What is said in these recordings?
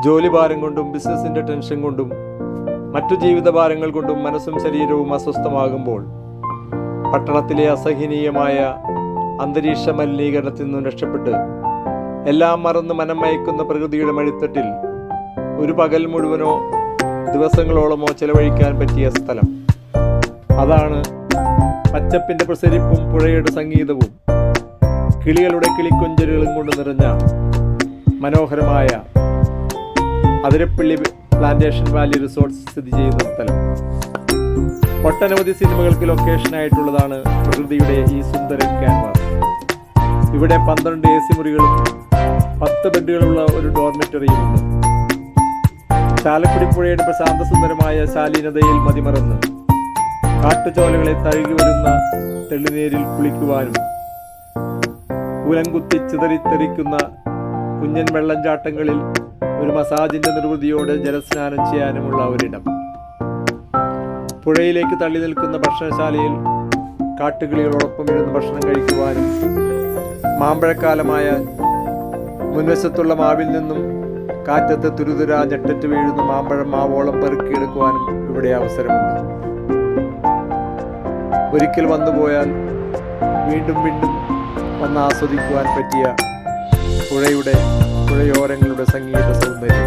ജോലിഭാരം കൊണ്ടും ബിസിനസിൻ്റെ ടെൻഷൻ കൊണ്ടും മറ്റു ജീവിതഭാരങ്ങൾ കൊണ്ടും മനസ്സും ശരീരവും അസ്വസ്ഥമാകുമ്പോൾ പട്ടണത്തിലെ അസഹനീയമായ അന്തരീക്ഷ മലിനീകരണത്തിൽ നിന്നും രക്ഷപ്പെട്ട് എല്ലാം മറന്ന് മനം മയക്കുന്ന പ്രകൃതിയുടെ മടിത്തട്ടിൽ ഒരു പകൽ മുഴുവനോ ദിവസങ്ങളോളമോ ചെലവഴിക്കാൻ പറ്റിയ സ്ഥലം. അതാണ് പച്ചപ്പിൻ്റെ പ്രസരിപ്പും പുഴയുടെ സംഗീതവും കിളികളുടെ കിളിക്കൊഞ്ചലുകളും കൊണ്ട് നിറഞ്ഞ മനോഹരമായ അതിരപ്പള്ളി പ്ലാന്റേഷൻ വാലി റിസോർട്ട്സ് സ്ഥിതി ചെയ്യുന്ന സ്ഥലം. ഒട്ടനവധി സിനിമകൾക്ക് ലൊക്കേഷനായിട്ടുള്ളതാണ് പ്രകൃതിയുടെ ഈ സുന്ദരൻ ക്യാൻവാസ്. ഇവിടെ 12 AC മുറികളും 10 ബെഡുകളുള്ള ഒരു ഡോർമെറ്ററിയും ഉണ്ട്. ചാലക്കുടി പുഴയുടെ പ്രശാന്തസുന്ദരമായ ശാലീനതയിൽ മതിമറന്ന് കാട്ടുചോലകളെ തഴുകി വരുന്ന തെളിനീരിൽ കുളിക്കുവാനും കുലംകുത്തി ചിതറിത്തെറിക്കുന്ന കുഞ്ഞൻ വെള്ളംചാട്ടങ്ങളിൽ ഒരു മസാജിന്റെ നിർവൃതിയോടെ ജലസ്നാനം ചെയ്യാനുമുള്ള ഒരിടം. പുഴയിലേക്ക് തള്ളി നിൽക്കുന്ന ഭക്ഷണശാലയിൽ കാട്ടുകിളികളോടൊപ്പം ഇരുന്ന് ഭക്ഷണം കഴിക്കുവാനും മാമ്പഴക്കാലമായ മുൻവശത്തുള്ള മാവിൽ നിന്നും കാറ്റത്ത് തുരുതുര ഞെട്ടറ്റ് വീഴുന്ന മാമ്പഴം മാവോളം പെറുക്കിയെടുക്കുവാനും ഇവിടെ അവസരമുണ്ട്. ഒരിക്കൽ വന്നുപോയാൽ വീണ്ടും വീണ്ടും വന്ന് ആസ്വദിക്കുവാൻ പറ്റിയ പുഴയോരങ്ങളുടെ സംഗീത സൗന്ദര്യം.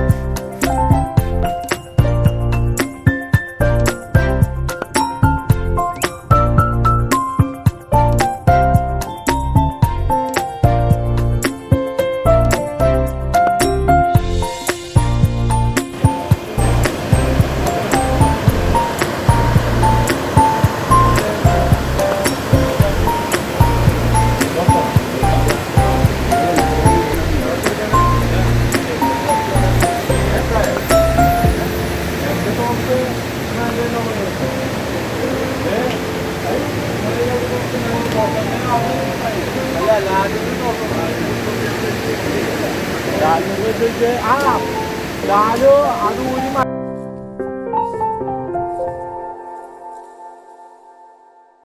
ലാലു അത് ഊരി